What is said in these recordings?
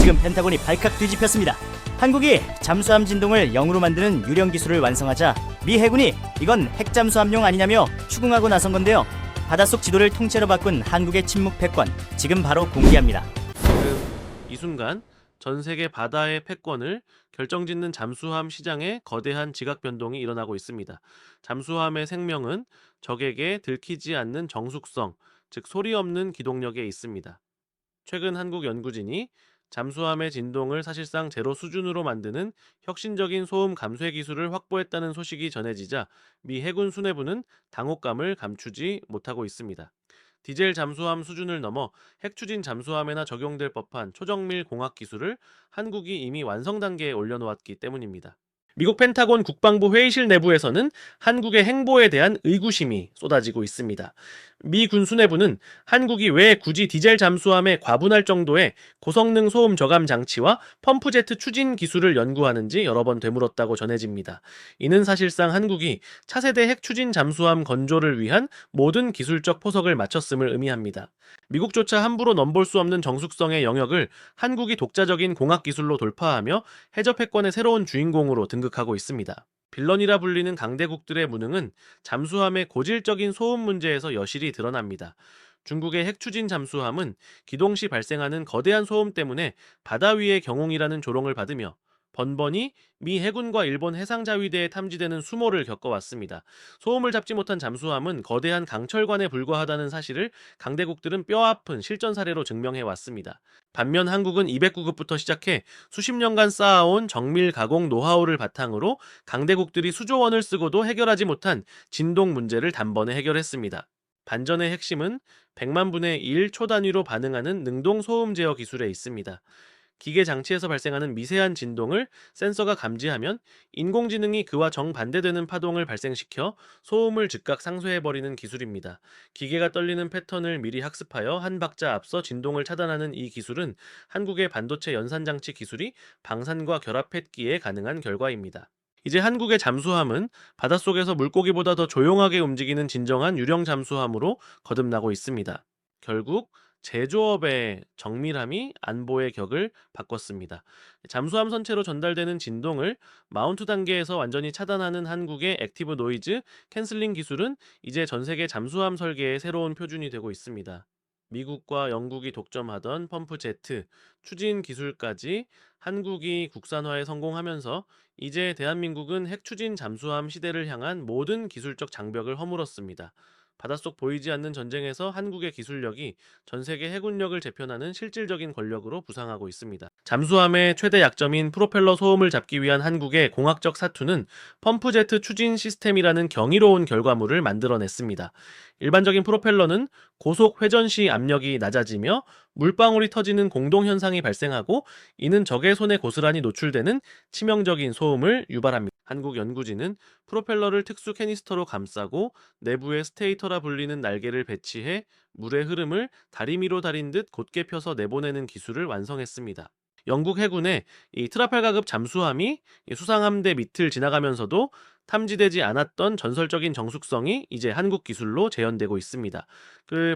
지금 펜타곤이 발칵 뒤집혔습니다. 한국이 잠수함 진동을 0으로 만드는 유령 기술을 완성하자 미 해군이 이건 핵잠수함용 아니냐며 추궁하고 나선 건데요. 바닷속 지도를 통째로 바꾼 한국의 침묵 패권, 지금 바로 공개합니다. 지금 이 순간 전 세계 바다의 패권을 결정짓는 잠수함 시장에 거대한 지각 변동이 일어나고 있습니다. 잠수함의 생명은 적에게 들키지 않는 정숙성, 즉 소리 없는 기동력에 있습니다. 최근 한국 연구진이 잠수함의 진동을 사실상 제로 수준으로 만드는 혁신적인 소음 감쇄 기술을 확보했다는 소식이 전해지자 미 해군 수뇌부는 당혹감을 감추지 못하고 있습니다. 디젤 잠수함 수준을 넘어 핵추진 잠수함에나 적용될 법한 초정밀 공학 기술을 한국이 이미 완성 단계에 올려놓았기 때문입니다. 미국 펜타곤 국방부 회의실 내부에서는 한국의 행보에 대한 의구심이 쏟아지고 있습니다. 미 군 수뇌부는 한국이 왜 굳이 디젤 잠수함에 과분할 정도의 고성능 소음 저감 장치와 펌프제트 추진 기술을 연구하는지 여러 번 되물었다고 전해집니다. 이는 사실상 한국이 차세대 핵 추진 잠수함 건조를 위한 모든 기술적 포석을 마쳤음을 의미합니다. 미국조차 함부로 넘볼 수 없는 정숙성의 영역을 한국이 독자적인 공학 기술로 돌파하며 해저 패권의 새로운 주인공으로 등극하고 있습니다. 빌런이라 불리는 강대국들의 무능은 잠수함의 고질적인 소음 문제에서 여실히 드러납니다. 중국의 핵추진 잠수함은 기동 시 발생하는 거대한 소음 때문에 바다 위의 경홍이라는 조롱을 받으며 번번이 미 해군과 일본 해상자위대에 탐지되는 수모를 겪어왔습니다. 소음을 잡지 못한 잠수함은 거대한 강철관에 불과하다는 사실을 강대국들은 뼈아픈 실전 사례로 증명해왔습니다. 반면 한국은 200구급부터 시작해 수십 년간 쌓아온 정밀 가공 노하우를 바탕으로 강대국들이 수조 원을 쓰고도 해결하지 못한 진동 문제를 단번에 해결했습니다. 반전의 핵심은 100만 분의 1 초 단위로 반응하는 능동 소음 제어 기술에 있습니다. 기계 장치에서 발생하는 미세한 진동을 센서가 감지하면 인공지능이 그와 정반대되는 파동을 발생시켜 소음을 즉각 상쇄해버리는 기술입니다. 기계가 떨리는 패턴을 미리 학습하여 한 박자 앞서 진동을 차단하는 이 기술은 한국의 반도체 연산장치 기술이 방산과 결합했기에 가능한 결과입니다. 이제 한국의 잠수함은 바닷속에서 물고기보다 더 조용하게 움직이는 진정한 유령 잠수함으로 거듭나고 있습니다. 결국 제조업의 정밀함이 안보의 격을 바꿨습니다. 잠수함 선체로 전달되는 진동을 마운트 단계에서 완전히 차단하는 한국의 액티브 노이즈 캔슬링 기술은 이제 전 세계 잠수함 설계의 새로운 표준이 되고 있습니다. 미국과 영국이 독점하던 펌프 제트, 추진 기술까지 한국이 국산화에 성공하면서 이제 대한민국은 핵추진 잠수함 시대를 향한 모든 기술적 장벽을 허물었습니다. 바닷속 보이지 않는 전쟁에서 한국의 기술력이 전 세계 해군력을 재편하는 실질적인 권력으로 부상하고 있습니다. 잠수함의 최대 약점인 프로펠러 소음을 잡기 위한 한국의 공학적 사투는 펌프제트 추진 시스템이라는 경이로운 결과물을 만들어냈습니다. 일반적인 프로펠러는 고속 회전 시 압력이 낮아지며 물방울이 터지는 공동현상이 발생하고 이는 적의 손에 고스란히 노출되는 치명적인 소음을 유발합니다. 한국 연구진은 프로펠러를 특수 캐니스터로 감싸고 내부에 스테이터라 불리는 날개를 배치해 물의 흐름을 다리미로 다린 듯 곧게 펴서 내보내는 기술을 완성했습니다. 영국 해군의 이 트라팔가급 잠수함이 수상함대 밑을 지나가면서도 탐지되지 않았던 전설적인 정숙성이 이제 한국 기술로 재현되고 있습니다.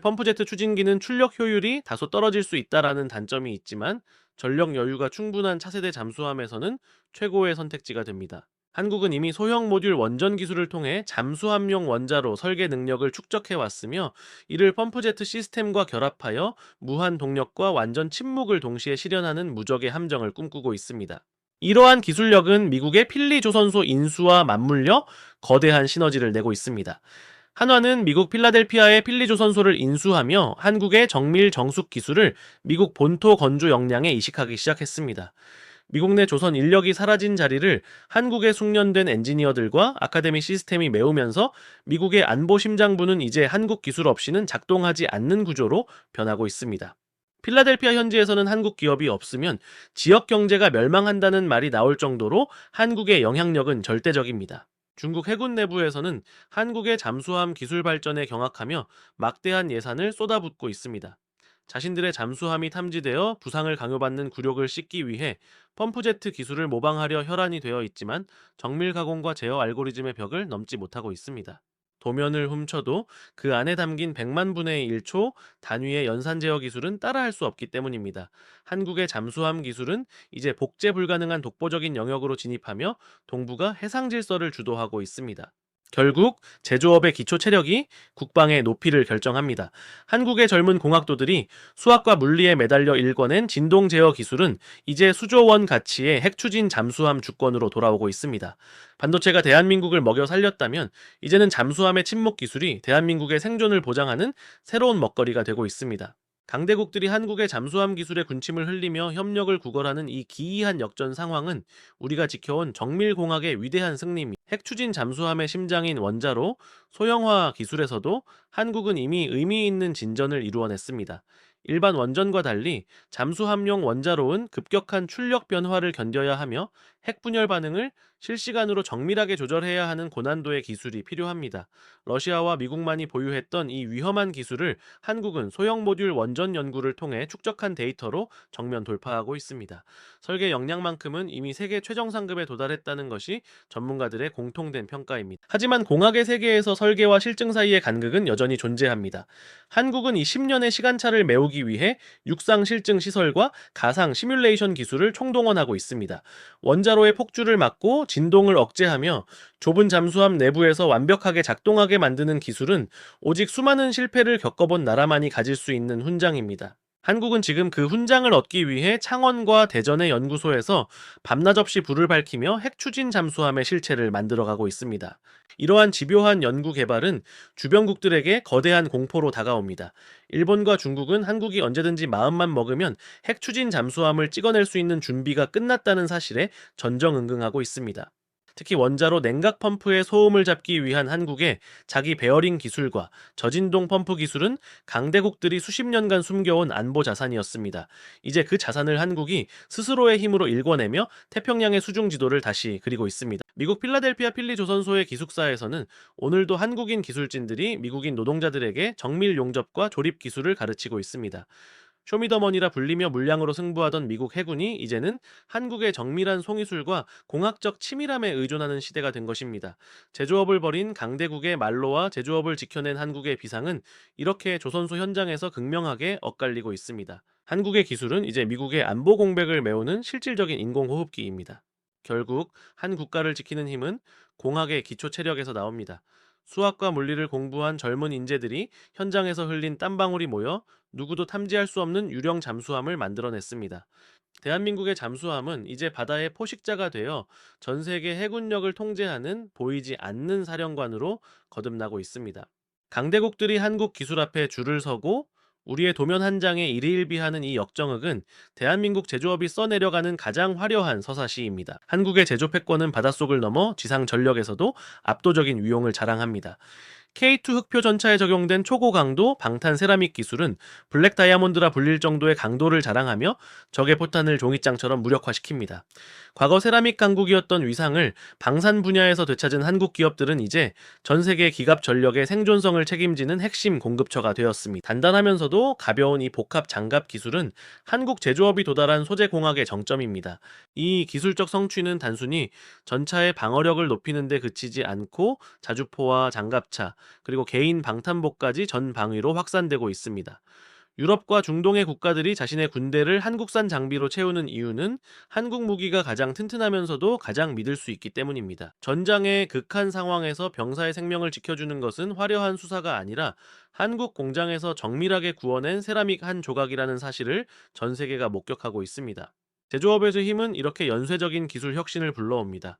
펌프제트 추진기는 출력 효율이 다소 떨어질 수 있다라는 단점이 있지만 전력 여유가 충분한 차세대 잠수함에서는 최고의 선택지가 됩니다. 한국은 이미 소형 모듈 원전 기술을 통해 잠수함용 원자로 설계 능력을 축적해 왔으며 이를 펌프제트 시스템과 결합하여 무한 동력과 완전 침묵을 동시에 실현하는 무적의 함정을 꿈꾸고 있습니다. 이러한 기술력은 미국의 필리조선소 인수와 맞물려 거대한 시너지를 내고 있습니다. 한화는 미국 필라델피아의 필리조선소를 인수하며 한국의 정밀 정숙 기술을 미국 본토 건조 역량에 이식하기 시작했습니다. 미국 내 조선 인력이 사라진 자리를 한국에 숙련된 엔지니어들과 아카데미 시스템이 메우면서 미국의 안보심장부는 이제 한국 기술 없이는 작동하지 않는 구조로 변하고 있습니다. 필라델피아 현지에서는 한국 기업이 없으면 지역 경제가 멸망한다는 말이 나올 정도로 한국의 영향력은 절대적입니다. 중국 해군 내부에서는 한국의 잠수함 기술 발전에 경악하며 막대한 예산을 쏟아붓고 있습니다. 자신들의 잠수함이 탐지되어 부상을 강요받는 굴욕을 씻기 위해 펌프제트 기술을 모방하려 혈안이 되어 있지만 정밀 가공과 제어 알고리즘의 벽을 넘지 못하고 있습니다. 도면을 훔쳐도 그 안에 담긴 100만 분의 1초 단위의 연산 제어 기술은 따라할 수 없기 때문입니다. 한국의 잠수함 기술은 이제 복제 불가능한 독보적인 영역으로 진입하며 동북아 해상 질서를 주도하고 있습니다. 결국 제조업의 기초 체력이 국방의 높이를 결정합니다. 한국의 젊은 공학도들이 수학과 물리에 매달려 일궈낸 진동 제어 기술은 이제 수조 원 가치의 핵추진 잠수함 주권으로 돌아오고 있습니다. 반도체가 대한민국을 먹여 살렸다면 이제는 잠수함의 침묵 기술이 대한민국의 생존을 보장하는 새로운 먹거리가 되고 있습니다. 강대국들이 한국의 잠수함 기술에 군침을 흘리며 협력을 구걸하는 이 기이한 역전 상황은 우리가 지켜온 정밀공학의 위대한 승리입니다. 핵추진 잠수함의 심장인 원자로, 소형화 기술에서도 한국은 이미 의미 있는 진전을 이루어냈습니다. 일반 원전과 달리 잠수함용 원자로는 급격한 출력 변화를 견뎌야 하며 핵분열 반응을 실시간으로 정밀하게 조절해야 하는 고난도의 기술이 필요합니다. 러시아와 미국만이 보유했던 이 위험한 기술을 한국은 소형 모듈 원전 연구를 통해 축적한 데이터로 정면 돌파하고 있습니다. 설계 역량만큼은 이미 세계 최정 상급에 도달했다는 것이 전문가들의 공통된 평가입니다. 하지만 공학의 세계에서 설계와 실증 사이의 간극은 여전히 존재합니다. 한국은 이 10년의 시간차를 메우기 위해 육상 실증 시설과 가상 시뮬레이션 기술을 총동원하고 있습니다. 원자로의 폭주를 막고 진동을 억제하며 좁은 잠수함 내부에서 완벽하게 작동하게 만드는 기술은 오직 수많은 실패를 겪어본 나라만이 가질 수 있는 훈장입니다. 한국은 지금 그 훈장을 얻기 위해 창원과 대전의 연구소에서 밤낮 없이 불을 밝히며 핵추진 잠수함의 실체를 만들어가고 있습니다. 이러한 집요한 연구 개발은 주변국들에게 거대한 공포로 다가옵니다. 일본과 중국은 한국이 언제든지 마음만 먹으면 핵추진 잠수함을 찍어낼 수 있는 준비가 끝났다는 사실에 전정응응하고 있습니다. 특히 원자로 냉각 펌프의 소음을 잡기 위한 한국의 자기 베어링 기술과 저진동 펌프 기술은 강대국들이 수십 년간 숨겨온 안보 자산이었습니다. 이제 그 자산을 한국이 스스로의 힘으로 일궈내며 태평양의 수중 지도를 다시 그리고 있습니다. 미국 필라델피아 필리 조선소의 기숙사에서는 오늘도 한국인 기술진들이 미국인 노동자들에게 정밀 용접과 조립 기술을 가르치고 있습니다. 쇼미더머니라 불리며 물량으로 승부하던 미국 해군이 이제는 한국의 정밀한 송이술과 공학적 치밀함에 의존하는 시대가 된 것입니다. 제조업을 벌인 강대국의 말로와 제조업을 지켜낸 한국의 비상은 이렇게 조선소 현장에서 극명하게 엇갈리고 있습니다. 한국의 기술은 이제 미국의 안보 공백을 메우는 실질적인 인공호흡기입니다. 결국 한 국가를 지키는 힘은 공학의 기초 체력에서 나옵니다. 수학과 물리를 공부한 젊은 인재들이 현장에서 흘린 땀방울이 모여 누구도 탐지할 수 없는 유령 잠수함을 만들어냈습니다. 대한민국의 잠수함은 이제 바다의 포식자가 되어 전 세계 해군력을 통제하는 보이지 않는 사령관으로 거듭나고 있습니다. 강대국들이 한국 기술 앞에 줄을 서고 우리의 도면 한 장에 일희일비하는 이 역정흑은 대한민국 제조업이 써내려가는 가장 화려한 서사시입니다. 한국의 제조 패권은 바닷속을 넘어 지상 전력에서도 압도적인 위용을 자랑합니다. K2 흑표 전차에 적용된 초고강도 방탄 세라믹 기술은 블랙 다이아몬드라 불릴 정도의 강도를 자랑하며 적의 포탄을 종이장처럼 무력화시킵니다. 과거 세라믹 강국이었던 위상을 방산 분야에서 되찾은 한국 기업들은 이제 전 세계 기갑 전력의 생존성을 책임지는 핵심 공급처가 되었습니다. 단단하면서도 가벼운 이 복합 장갑 기술은 한국 제조업이 도달한 소재 공학의 정점입니다. 이 기술적 성취는 단순히 전차의 방어력을 높이는 데 그치지 않고 자주포와 장갑차, 그리고 개인 방탄복까지 전 방위로 확산되고 있습니다. 유럽과 중동의 국가들이 자신의 군대를 한국산 장비로 채우는 이유는 한국 무기가 가장 튼튼하면서도 가장 믿을 수 있기 때문입니다. 전장의 극한 상황에서 병사의 생명을 지켜주는 것은 화려한 수사가 아니라 한국 공장에서 정밀하게 구워낸 세라믹 한 조각이라는 사실을 전 세계가 목격하고 있습니다. 제조업에서의 힘은 이렇게 연쇄적인 기술 혁신을 불러옵니다.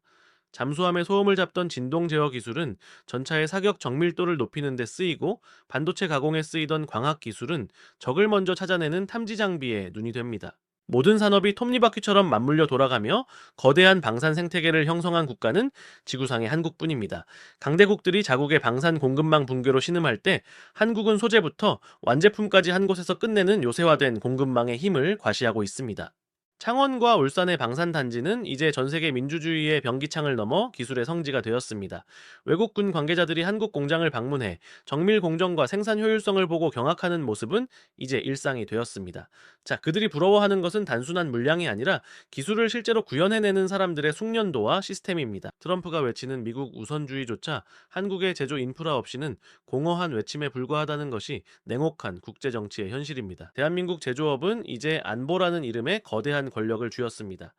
잠수함의 소음을 잡던 진동 제어 기술은 전차의 사격 정밀도를 높이는 데 쓰이고 반도체 가공에 쓰이던 광학 기술은 적을 먼저 찾아내는 탐지 장비에 눈이 됩니다. 모든 산업이 톱니바퀴처럼 맞물려 돌아가며 거대한 방산 생태계를 형성한 국가는 지구상의 한국뿐입니다. 강대국들이 자국의 방산 공급망 붕괴로 신음할 때 한국은 소재부터 완제품까지 한 곳에서 끝내는 요새화된 공급망의 힘을 과시하고 있습니다. 창원과 울산의 방산단지는 이제 전 세계 민주주의의 변기창을 넘어 기술의 성지가 되었습니다. 외국군 관계자들이 한국 공장을 방문해 정밀 공정과 생산 효율성을 보고 경악하는 모습은 이제 일상이 되었습니다. 자, 그들이 부러워하는 것은 단순한 물량이 아니라 기술을 실제로 구현해내는 사람들의 숙련도와 시스템입니다. 트럼프가 외치는 미국 우선주의조차 한국의 제조 인프라 없이는 공허한 외침에 불과하다는 것이 냉혹한 국제정치의 현실입니다. 대한민국 제조업은 이제 안보라는 이름의 거대한 권력을 쥐었습니다.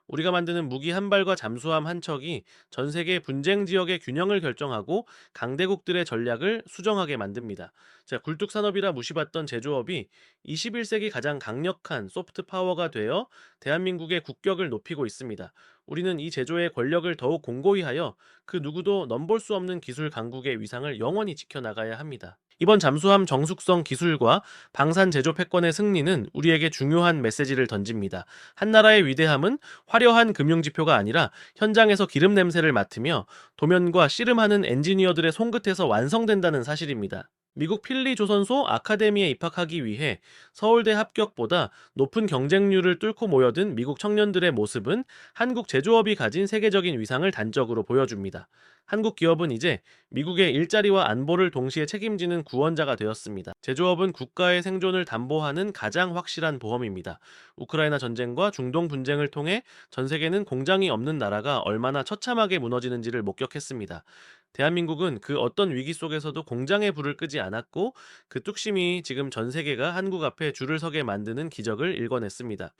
우리가 만드는 무기 한 발과 잠수함 한 척이 전 세계 분쟁 지역의 균형을 결정하고 강대국들의 전략을 수정하게 만듭니다. 자, 굴뚝 산업이라 무시받던 제조업이 21세기 가장 강력한 소프트 파워가 되어 대한민국의 국격을 높이고 있습니다. 우리는 이 제조의 권력을 더욱 공고히 하여 그 누구도 넘볼 수 없는 기술 강국의 위상을 영원히 지켜나가야 합니다. 이번 잠수함 정숙성 기술과 방산 제조 패권의 승리는 우리에게 중요한 메시지를 던집니다. 한 나라의 위대함은 화려한 금융지표가 아니라 현장에서 기름 냄새를 맡으며 도면과 씨름하는 엔지니어들의 손끝에서 완성된다는 사실입니다. 미국 필리 조선소 아카데미에 입학하기 위해 서울대 합격보다 높은 경쟁률을 뚫고 모여든 미국 청년들의 모습은 한국 제조업이 가진 세계적인 위상을 단적으로 보여줍니다. 한국 기업은 이제 미국의 일자리와 안보를 동시에 책임지는 구원자가 되었습니다. 제조업은 국가의 생존을 담보하는 가장 확실한 보험입니다. 우크라이나 전쟁과 중동 분쟁을 통해 전 세계는 공장이 없는 나라가 얼마나 처참하게 무너지는지를 목격했습니다. 대한민국은 그 어떤 위기 속에서도 공장의 불을 끄지 않았고 그 뚝심이 지금 전 세계가 한국 앞에 줄을 서게 만드는 기적을 일궈냈습니다.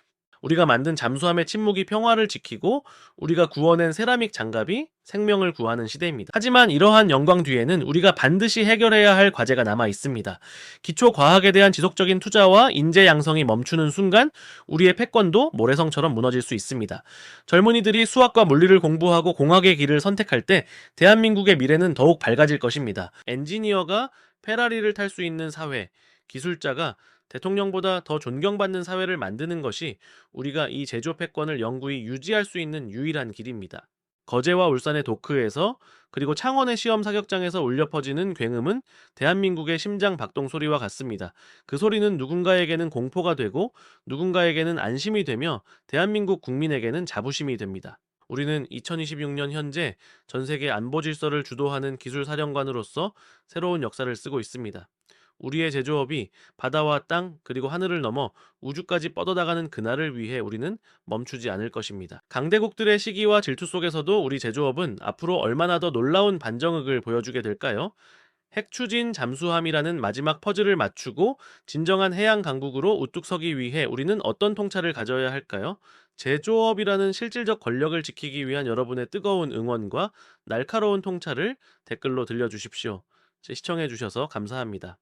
우리가 만든 잠수함의 침묵이 평화를 지키고 우리가 구워낸 세라믹 장갑이 생명을 구하는 시대입니다. 하지만 이러한 영광 뒤에는 우리가 반드시 해결해야 할 과제가 남아 있습니다. 기초 과학에 대한 지속적인 투자와 인재 양성이 멈추는 순간 우리의 패권도 모래성처럼 무너질 수 있습니다. 젊은이들이 수학과 물리를 공부하고 공학의 길을 선택할 때 대한민국의 미래는 더욱 밝아질 것입니다. 엔지니어가 페라리를 탈 수 있는 사회, 기술자가 대통령보다 더 존경받는 사회를 만드는 것이 우리가 이 제조 패권을 영구히 유지할 수 있는 유일한 길입니다. 거제와 울산의 도크에서 그리고 창원의 시험 사격장에서 울려 퍼지는 굉음은 대한민국의 심장 박동 소리와 같습니다. 그 소리는 누군가에게는 공포가 되고 누군가에게는 안심이 되며 대한민국 국민에게는 자부심이 됩니다. 우리는 2026년 현재 전 세계 안보 질서를 주도하는 기술 사령관으로서 새로운 역사를 쓰고 있습니다. 우리의 제조업이 바다와 땅 그리고 하늘을 넘어 우주까지 뻗어나가는 그날을 위해 우리는 멈추지 않을 것입니다. 강대국들의 시기와 질투 속에서도 우리 제조업은 앞으로 얼마나 더 놀라운 반정극을 보여주게 될까요? 핵추진 잠수함이라는 마지막 퍼즐을 맞추고 진정한 해양 강국으로 우뚝 서기 위해 우리는 어떤 통찰을 가져야 할까요? 제조업이라는 실질적 권력을 지키기 위한 여러분의 뜨거운 응원과 날카로운 통찰을 댓글로 들려주십시오. 시청해주셔서 감사합니다.